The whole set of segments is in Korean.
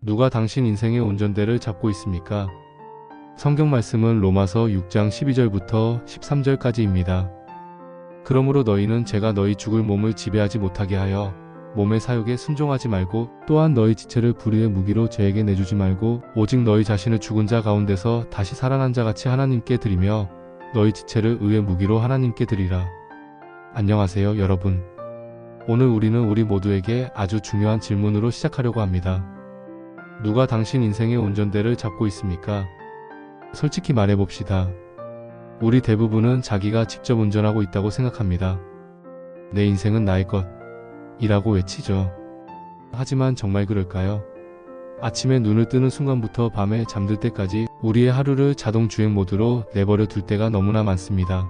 누가 당신 인생의 운전대를 잡고 있습니까? 성경 말씀은 로마서 6장 12절부터 13절까지입니다. 그러므로 너희는 제가 너희 죽을 몸을 지배하지 못하게 하여 몸의 사욕에 순종하지 말고 또한 너희 지체를 불의의 무기로 죄에게 내주지 말고 오직 너희 자신을 죽은 자 가운데서 다시 살아난 자같이 하나님께 드리며 너희 지체를 의의 무기로 하나님께 드리라. 안녕하세요, 여러분. 오늘 우리는 우리 모두에게 아주 중요한 질문으로 시작하려고 합니다. 누가 당신 인생의 운전대를 잡고 있습니까? 솔직히 말해봅시다. 우리 대부분은 자기가 직접 운전하고 있다고 생각합니다. 내 인생은 나의 것이라고 외치죠. 하지만 정말 그럴까요? 아침에 눈을 뜨는 순간부터 밤에 잠들 때까지 우리의 하루를 자동 주행 모드로 내버려 둘 때가 너무나 많습니다.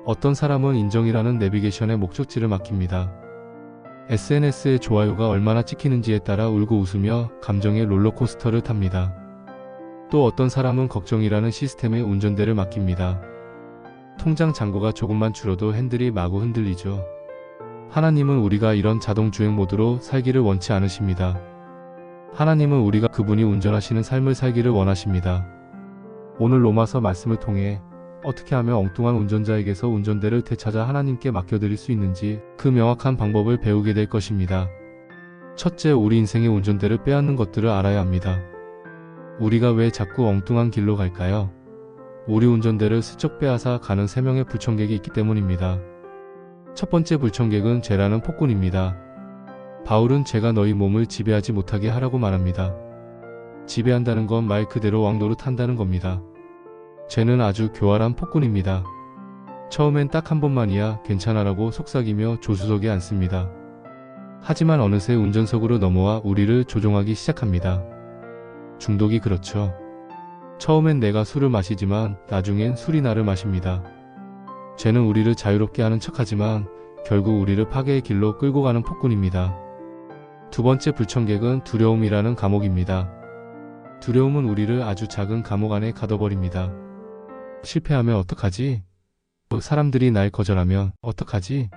어떤 사람은 인정이라는 내비게이션의 목적지를 맡깁니다. SNS의 좋아요가 얼마나 찍히는지에 따라 울고 웃으며 감정의 롤러코스터를 탑니다. 또 어떤 사람은 걱정이라는 시스템의 운전대를 맡깁니다. 통장 잔고가 조금만 줄어도 핸들이 마구 흔들리죠. 하나님은 우리가 이런 자동 주행 모드로 살기를 원치 않으십니다. 하나님은 우리가 그분이 운전하시는 삶을 살기를 원하십니다. 오늘 로마서 말씀을 통해 어떻게 하면 엉뚱한 운전자에게서 운전대를 되찾아 하나님께 맡겨드릴 수 있는지 그 명확한 방법을 배우게 될 것입니다. 첫째, 우리 인생의 운전대를 빼앗는 것들을 알아야 합니다. 우리가 왜 자꾸 엉뚱한 길로 갈까요? 우리 운전대를 슬쩍 빼앗아 가는 3명의 불청객이 있기 때문입니다. 첫 번째 불청객은 죄라는 폭군입니다. 바울은 죄가 너희 몸을 지배하지 못하게 하라고 말합니다. 지배한다는 건 말 그대로 왕노릇 한다는 겁니다. 죄는 아주 교활한 폭군입니다. 처음엔 딱 한 번만이야 괜찮아라고 속삭이며 조수석에 앉습니다. 하지만 어느새 운전석으로 넘어와 우리를 조종하기 시작합니다. 중독이 그렇죠. 처음엔 내가 술을 마시지만 나중엔 술이 나를 마십니다. 죄는 우리를 자유롭게 하는 척하지만 결국 우리를 파괴의 길로 끌고 가는 폭군입니다. 두 번째 불청객은 두려움이라는 감옥입니다. 두려움은 우리를 아주 작은 감옥 안에 가둬버립니다. 실패하면 어떡하지? 사람들이 날 거절하면 어떡하지?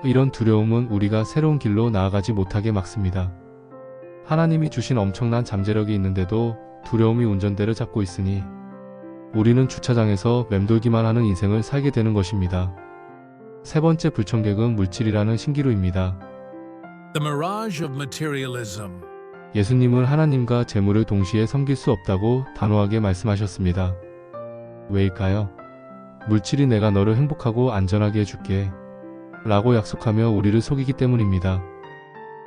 이런 두려움은 우리가 새로운 길로 나아가지 못하게 막습니다. 하나님이 주신 엄청난 잠재력이 있는데도 두려움이 운전대를 잡고 있으니 우리는 주차장에서 맴돌기만 하는 인생을 살게 되는 것입니다. 세 번째 불청객은 물질이라는 신기루입니다. The mirage of materialism. 예수님은 하나님과 재물을 동시에 섬길 수 없다고 단호하게 말씀하셨습니다. 왜일까요? 물질이 내가 너를 행복하고 안전하게 해줄게 라고 약속하며 우리를 속이기 때문입니다.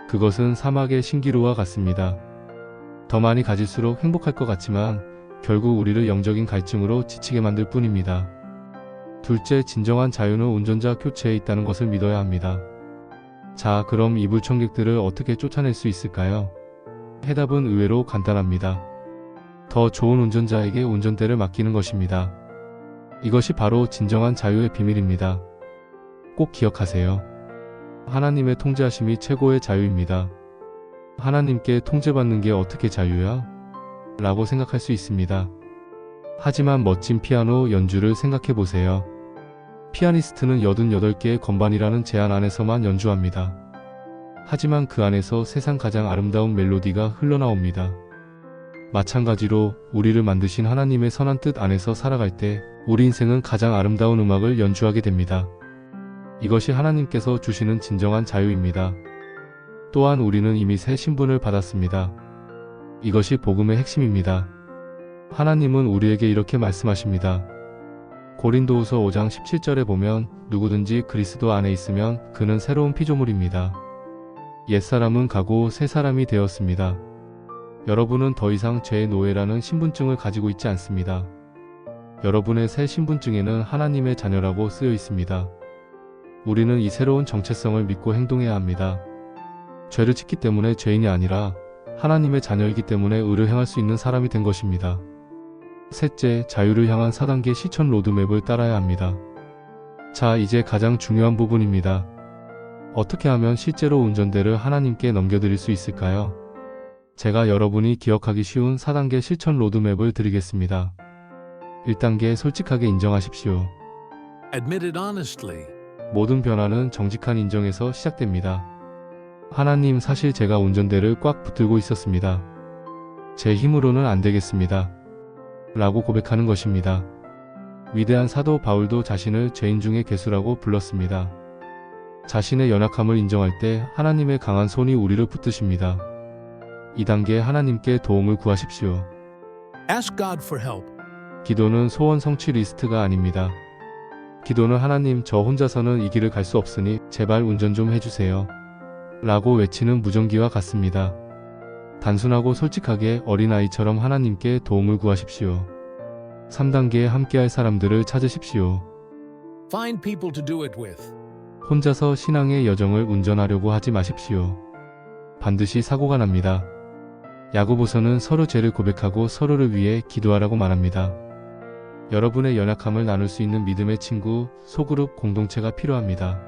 그것은 사막의 신기루와 같습니다. 더 많이 가질수록 행복할 것 같지만 결국 우리를 영적인 갈증으로 지치게 만들 뿐입니다. 둘째, 진정한 자유는 운전자 교체에 있다는 것을 믿어야 합니다. 자, 그럼 이 불청객들을 어떻게 쫓아낼 수 있을까요? 해답은 의외로 간단합니다. 더 좋은 운전자에게 운전대를 맡기는 것입니다. 이것이 바로 진정한 자유의 비밀입니다. 꼭 기억하세요. 하나님의 통제하심이 최고의 자유입니다. 하나님께 통제받는 게 어떻게 자유야? 라고 생각할 수 있습니다. 하지만 멋진 피아노 연주를 생각해 보세요. 피아니스트는 88개의 건반이라는 제한 안에서만 연주합니다. 하지만 그 안에서 세상 가장 아름다운 멜로디가 흘러나옵니다. 마찬가지로 우리를 만드신 하나님의 선한 뜻 안에서 살아갈 때 우리 인생은 가장 아름다운 음악을 연주하게 됩니다. 이것이 하나님께서 주시는 진정한 자유입니다. 또한 우리는 이미 새 신분을 받았습니다. 이것이 복음의 핵심입니다. 하나님은 우리에게 이렇게 말씀하십니다. 고린도후서 5장 17절에 보면 누구든지 그리스도 안에 있으면 그는 새로운 피조물입니다. 옛사람은 가고 새 사람이 되었습니다. 여러분은 더 이상 죄의 노예라는 신분증을 가지고 있지 않습니다. 여러분의 새 신분증에는 하나님의 자녀라고 쓰여 있습니다. 우리는 이 새로운 정체성을 믿고 행동해야 합니다. 죄를 짓기 때문에 죄인이 아니라 하나님의 자녀이기 때문에 의를 행할 수 있는 사람이 된 것입니다. 셋째, 자유를 향한 4단계 실천 로드맵을 따라야 합니다. 자, 이제 가장 중요한 부분입니다. 어떻게 하면 실제로 운전대를 하나님께 넘겨드릴 수 있을까요? 제가 여러분이 기억하기 쉬운 4단계 실천 로드맵을 드리겠습니다. 1단계, 솔직하게 인정하십시오. Admit it honestly. 모든 변화는 정직한 인정에서 시작됩니다. 하나님, 사실 제가 운전대를 꽉 붙들고 있었습니다. 제 힘으로는 안 되겠습니다. 라고 고백하는 것입니다. 위대한 사도 바울도 자신을 죄인 중의 괴수라고 불렀습니다. 자신의 연약함을 인정할 때 하나님의 강한 손이 우리를 붙드십니다. 2단계 하나님께 도움을 구하십시오. Ask God for help. 기도는 소원 성취 리스트가 아닙니다. 기도는 하나님, 저 혼자서는 이 길을 갈 수 없으니 제발 운전 좀 해주세요. 라고 외치는 무전기와 같습니다. 단순하고 솔직하게 어린아이처럼 하나님께 도움을 구하십시오. 3단계에 함께할 사람들을 찾으십시오. Find people to do it with. 혼자서 신앙의 여정을 운전하려고 하지 마십시오. 반드시 사고가 납니다. 야고보서는 서로 죄를 고백하고 서로를 위해 기도하라고 말합니다. 여러분의 연약함을 나눌 수 있는 믿음의 친구, 소그룹 공동체가 필요합니다.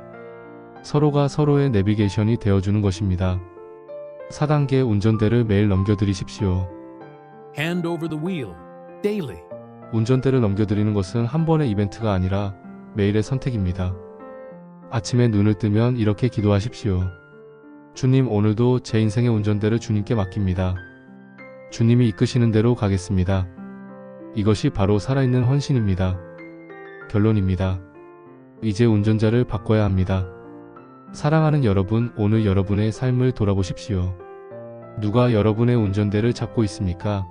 서로가 서로의 내비게이션이 되어주는 것입니다. 4단계 운전대를 매일 넘겨드리십시오. Hand over the wheel. Daily. 운전대를 넘겨드리는 것은 한 번의 이벤트가 아니라 매일의 선택입니다. 아침에 눈을 뜨면 이렇게 기도하십시오. 주님, 오늘도 제 인생의 운전대를 주님께 맡깁니다. 주님이 이끄시는 대로 가겠습니다. 이것이 바로 살아있는 헌신입니다. 결론입니다. 이제 운전자를 바꿔야 합니다. 사랑하는 여러분, 오늘 여러분의 삶을 돌아보십시오. 누가 여러분의 운전대를 잡고 있습니까?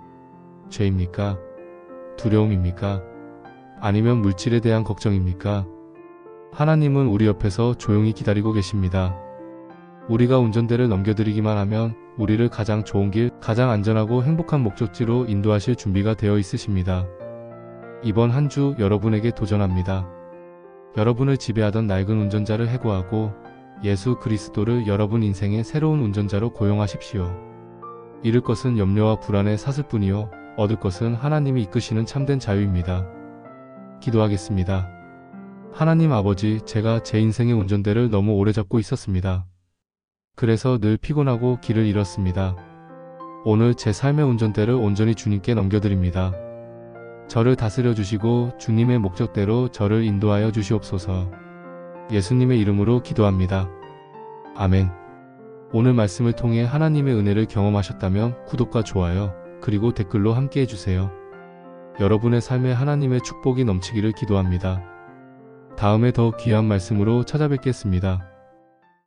죄입니까? 두려움입니까? 아니면 물질에 대한 걱정입니까? 하나님은 우리 옆에서 조용히 기다리고 계십니다. 우리가 운전대를 넘겨드리기만 하면 우리를 가장 좋은 길, 가장 안전하고 행복한 목적지로 인도하실 준비가 되어 있으십니다. 이번 한 주 여러분에게 도전합니다. 여러분을 지배하던 낡은 운전자를 해고하고 예수 그리스도를 여러분 인생의 새로운 운전자로 고용하십시오. 잃을 것은 염려와 불안의 사슬뿐이요, 얻을 것은 하나님이 이끄시는 참된 자유입니다. 기도하겠습니다. 하나님 아버지, 제가 제 인생의 운전대를 너무 오래 잡고 있었습니다. 그래서 늘 피곤하고 길을 잃었습니다. 오늘 제 삶의 운전대를 온전히 주님께 넘겨드립니다. 저를 다스려 주시고 주님의 목적대로 저를 인도하여 주시옵소서. 예수님의 이름으로 기도합니다. 아멘. 오늘 말씀을 통해 하나님의 은혜를 경험하셨다면 구독과 좋아요, 그리고 댓글로 함께 해주세요. 여러분의 삶에 하나님의 축복이 넘치기를 기도합니다. 다음에 더 귀한 말씀으로 찾아뵙겠습니다.